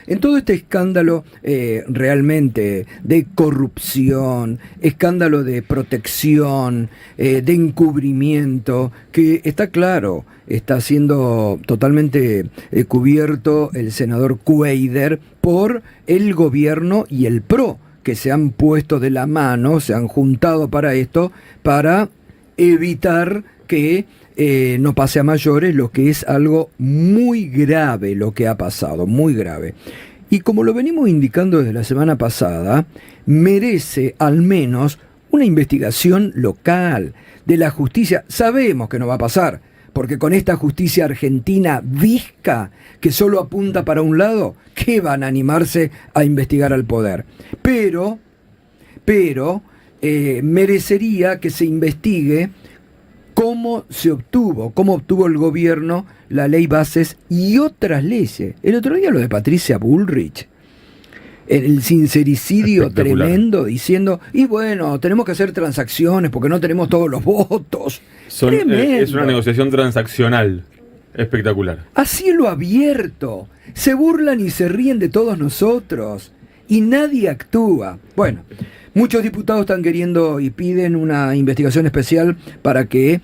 en todo este escándalo realmente de corrupción, escándalo de protección, de encubrimiento, que está claro, está siendo totalmente cubierto el senador Cuéllar por el gobierno y el PRO, que se han puesto de la mano, se han juntado para esto, para evitar que no pase a mayores, lo que es algo muy grave lo que ha pasado, muy grave. Y como lo venimos indicando desde la semana pasada, merece al menos una investigación local de la justicia. Sabemos que no va a pasar, porque con esta justicia argentina visca, que solo apunta para un lado, ¿qué van a animarse a investigar al poder? Pero merecería que se investigue cómo obtuvo el gobierno la ley Bases y otras leyes. El otro día lo de Patricia Bullrich, el sincericidio tremendo, diciendo, y bueno, tenemos que hacer transacciones porque no tenemos todos los votos. Es una negociación transaccional espectacular. A cielo abierto. Se burlan y se ríen de todos nosotros. Y nadie actúa. Bueno, muchos diputados están queriendo y piden una investigación especial para que,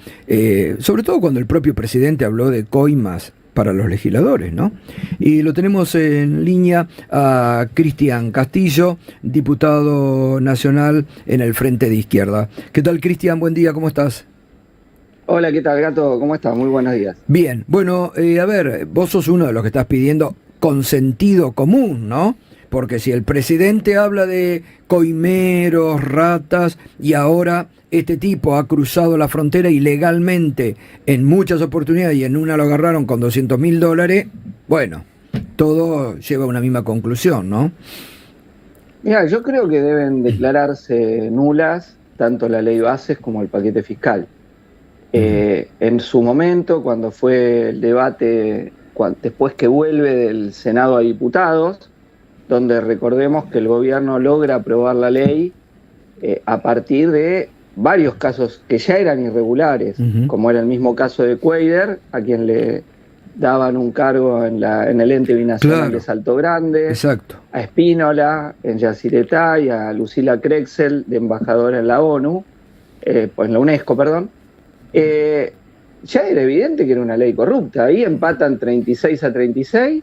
sobre todo cuando el propio presidente habló de coimas para los legisladores, ¿no? Y lo tenemos en línea a Cristian Castillo, diputado nacional en el Frente de Izquierda. ¿Qué tal, Cristian? Buen día, ¿cómo estás? Hola, ¿qué tal, Gato? ¿Cómo estás? Muy buenos días. Bien, bueno, a ver, vos sos uno de los que estás pidiendo con sentido común, ¿no? Porque si el presidente habla de coimeros, ratas, y ahora este tipo ha cruzado la frontera ilegalmente en muchas oportunidades y en una lo agarraron con $200.000, bueno, todo lleva a una misma conclusión, ¿no? Mira, yo creo que deben declararse nulas tanto la ley Bases como el paquete fiscal. En su momento, cuando fue el debate, después que vuelve del Senado a diputados, donde recordemos que el gobierno logra aprobar la ley a partir de varios casos que ya eran irregulares, como era el mismo caso de Cuéllar, a quien le daban un cargo en el ente binacional de Salto Grande, exacto, a Espínola en Yacyretá y a Lucila Krexel, de embajadora en la ONU, pues en la UNESCO, perdón. Ya era evidente que era una ley corrupta. Ahí empatan 36-36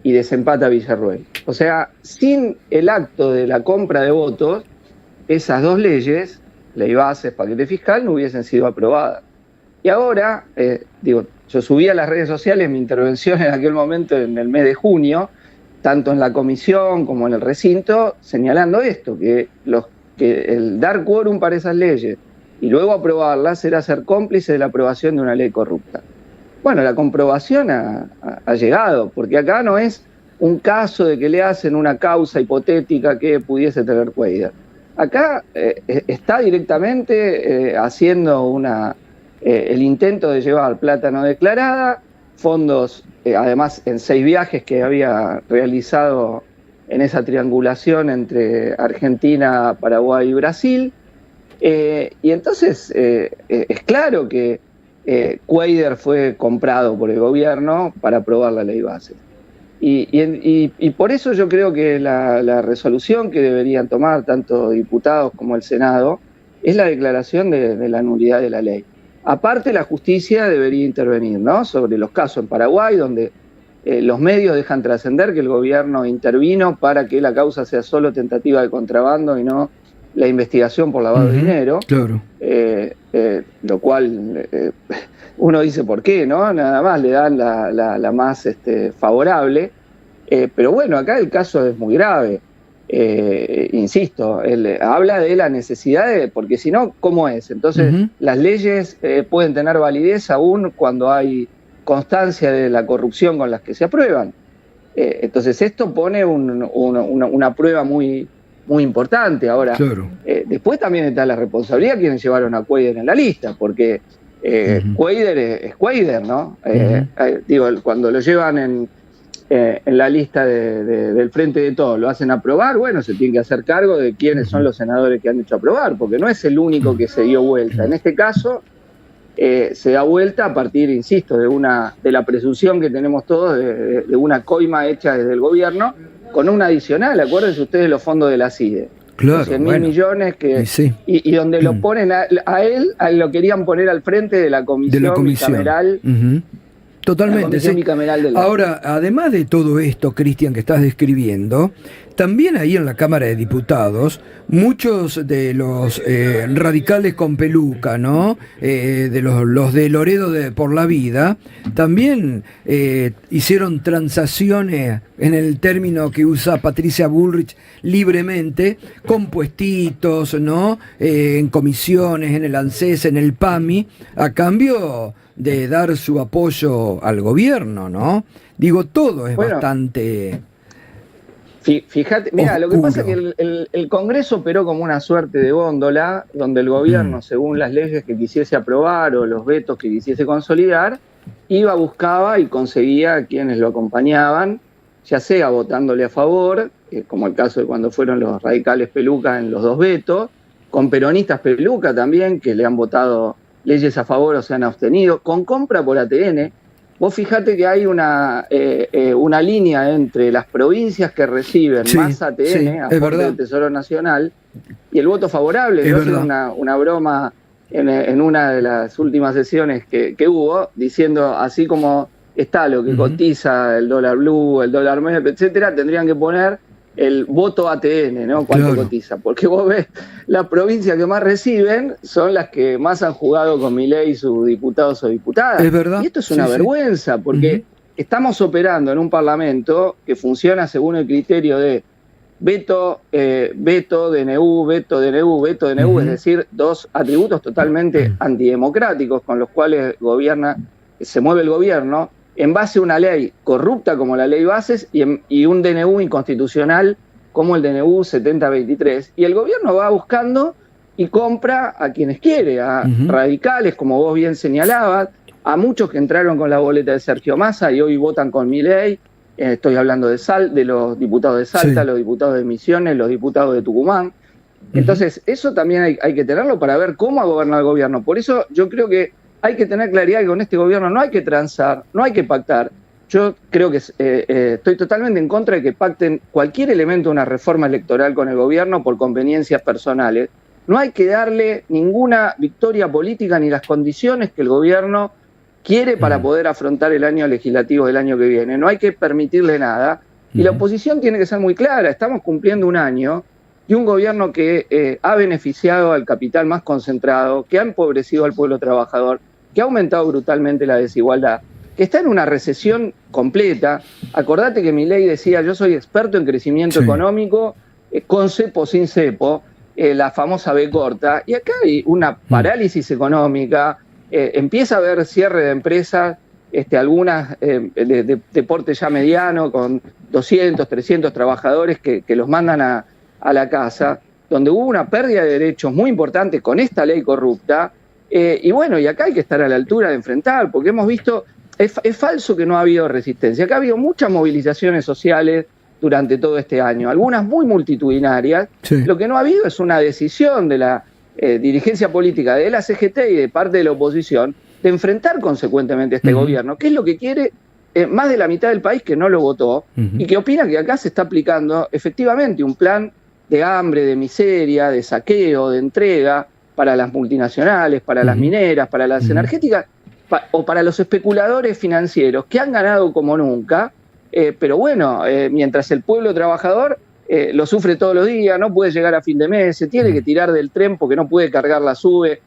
y desempata Villarruel. O sea, sin el acto de la compra de votos, esas dos leyes, ley Bases, paquete fiscal, no hubiesen sido aprobadas. Y ahora, yo subí a las redes sociales mi intervención en aquel momento, en el mes de junio, tanto en la comisión como en el recinto, señalando esto, que el dar quórum para esas leyes y luego aprobarlas era ser cómplice de la aprobación de una ley corrupta. Bueno, la comprobación ha llegado, porque acá no es un caso de que le hacen una causa hipotética que pudiese tener Cuéllar. Acá está directamente haciendo el intento de llevar plata no declarada, fondos, además en 6 viajes que había realizado en esa triangulación entre Argentina, Paraguay y Brasil. Y entonces es claro que Cuéllar fue comprado por el gobierno para aprobar la ley Bases. Y por eso yo creo que la resolución que deberían tomar tanto diputados como el Senado es la declaración de la nulidad de la ley. Aparte, la justicia debería intervenir, ¿no?, sobre los casos en Paraguay, donde los medios dejan trascender que el gobierno intervino para que la causa sea solo tentativa de contrabando y no la investigación por lavado de dinero. Claro. Lo cual uno dice por qué, ¿no? Nada más le dan la más favorable. Pero bueno, acá el caso es muy grave. Insisto, él habla de la necesidad porque si no, ¿cómo es? Entonces, las leyes pueden tener validez aún cuando hay constancia de la corrupción con las que se aprueban. Entonces, esto pone una prueba muy importante. Ahora, claro. Después también está la responsabilidad de quienes llevaron a Cuéllar en la lista, porque Cuéllar es Cuéllar, ¿no? Cuando lo llevan en la lista del Frente de Todos, lo hacen aprobar, bueno, se tiene que hacer cargo de quiénes son los senadores que han hecho aprobar, porque no es el único que se dio vuelta. En este caso, se da vuelta a partir, insisto, de la presunción que tenemos todos de una coima hecha desde el gobierno, con un adicional, acuérdense ustedes los fondos de la CIDE. Claro, 100.000 millones y donde lo ponen a él lo querían poner al frente de la comisión bicameral. Totalmente, sí. Ahora, además de todo esto, Cristian, que estás describiendo, también ahí en la Cámara de Diputados, muchos de los radicales con peluca, ¿no? De los de Loredo por la Vida, también hicieron transacciones, en el término que usa Patricia Bullrich, libremente, con puestitos, ¿no? En comisiones, en el ANSES, en el PAMI, a cambio de dar su apoyo al gobierno, ¿no? Digo, todo es bastante... Fíjate, mira, lo que pasa es que el Congreso operó como una suerte de góndola, donde el gobierno, según las leyes que quisiese aprobar o los vetos que quisiese consolidar, buscaba y conseguía a quienes lo acompañaban, ya sea votándole a favor, como el caso de cuando fueron los radicales peluca en los 2 vetos, con peronistas peluca también, que le han votado leyes a favor o se han abstenido, con compra por ATN. Vos fijate que hay una línea entre las provincias que reciben más ATN a favor del Tesoro Nacional y el voto favorable. Yo hice una broma en una de las últimas sesiones que hubo, diciendo así como está lo que cotiza el dólar blue, el dólar MEP, etcétera, tendrían que poner el voto ATN, ¿no? ¿Cuánto cotiza? Porque vos ves, las provincias que más reciben son las que más han jugado con Milei sus diputados o diputadas. Es verdad. Y esto es una vergüenza, porque estamos operando en un parlamento que funciona según el criterio de veto, DNU, veto, DNU, veto, DNU, es decir, 2 atributos totalmente antidemocráticos con los cuales se mueve el gobierno, en base a una ley corrupta como la ley Bases y un DNU inconstitucional como el DNU 7023. Y el gobierno va buscando y compra a quienes quiere, a radicales, como vos bien señalabas, a muchos que entraron con la boleta de Sergio Massa y hoy votan con Milei. Estoy hablando de los diputados de Salta, los diputados de Misiones, los diputados de Tucumán. Entonces, eso también hay que tenerlo para ver cómo ha gobernado el gobierno. Por eso yo creo que hay que tener claridad que con este gobierno no hay que transar, no hay que pactar. Yo creo que estoy totalmente en contra de que pacten cualquier elemento de una reforma electoral con el gobierno por conveniencias personales. No hay que darle ninguna victoria política ni las condiciones que el gobierno quiere para poder afrontar el año legislativo del año que viene. No hay que permitirle nada. Y la oposición tiene que ser muy clara. Estamos cumpliendo un año y un gobierno que ha beneficiado al capital más concentrado, que ha empobrecido al pueblo trabajador, que ha aumentado brutalmente la desigualdad, que está en una recesión completa. Acordate que Milei decía, yo soy experto en crecimiento económico, con cepo, sin cepo, la famosa B corta, y acá hay una parálisis económica, empieza a haber cierre de empresas, algunas de porte ya mediano, con 200, 300 trabajadores que los mandan a la casa, donde hubo una pérdida de derechos muy importante con esta ley corrupta, y bueno, y acá hay que estar a la altura de enfrentar, porque hemos visto, es falso que no ha habido resistencia, acá ha habido muchas movilizaciones sociales durante todo este año, algunas muy multitudinarias, lo que no ha habido es una decisión de la dirigencia política de la CGT y de parte de la oposición de enfrentar consecuentemente a este gobierno, que es lo que quiere más de la mitad del país que no lo votó y que opina que acá se está aplicando efectivamente un plan de hambre, de miseria, de saqueo, de entrega para las multinacionales, para las mineras, para las energéticas o para los especuladores financieros que han ganado como nunca, pero bueno, mientras el pueblo trabajador lo sufre todos los días, no puede llegar a fin de mes, se tiene que tirar del tren porque no puede cargar la SUBE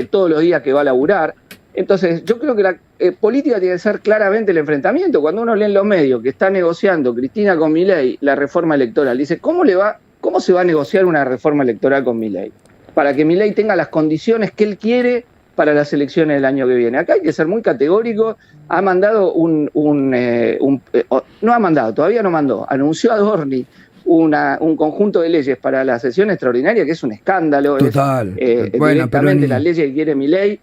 todos los días que va a laburar. Entonces, yo creo que la política tiene que ser claramente el enfrentamiento. Cuando uno lee en los medios que está negociando Cristina con Milei la reforma electoral, dice, ¿cómo se va a negociar una reforma electoral con Milei? Para que Milei tenga las condiciones que él quiere para las elecciones del año que viene. Acá hay que ser muy categórico. Ha mandado todavía no mandó, anunció a Dorni un conjunto de leyes para la sesión extraordinaria que es un escándalo. Total. Directamente las leyes que quiere Milei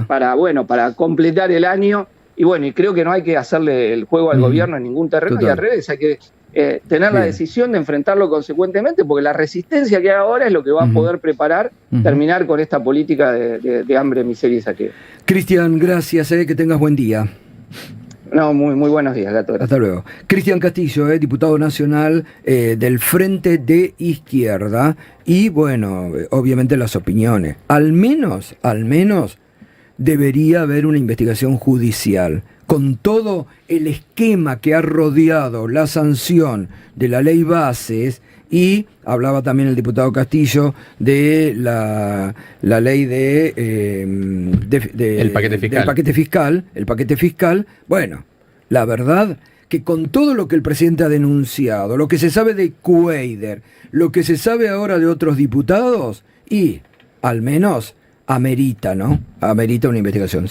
para completar el año. Y bueno, y creo que no hay que hacerle el juego al gobierno en ningún terreno. Total. Y al revés, hay que tener la decisión de enfrentarlo consecuentemente, porque la resistencia que hay ahora es lo que va a poder preparar, terminar con esta política de hambre, miseria y saqueo. Cristian, gracias, que tengas buen día. No, muy buenos días, Gato. Hasta luego. Cristian Castillo, diputado nacional del Frente de Izquierda. Y bueno, obviamente las opiniones. Al menos, debería haber una investigación judicial. Con todo el esquema que ha rodeado la sanción de la ley Bases, y hablaba también el diputado Castillo de la ley el paquete fiscal. El paquete fiscal. Bueno, la verdad que con todo lo que el presidente ha denunciado, lo que se sabe de Cuader, lo que se sabe ahora de otros diputados, y al menos amerita, ¿no? Amerita una investigación.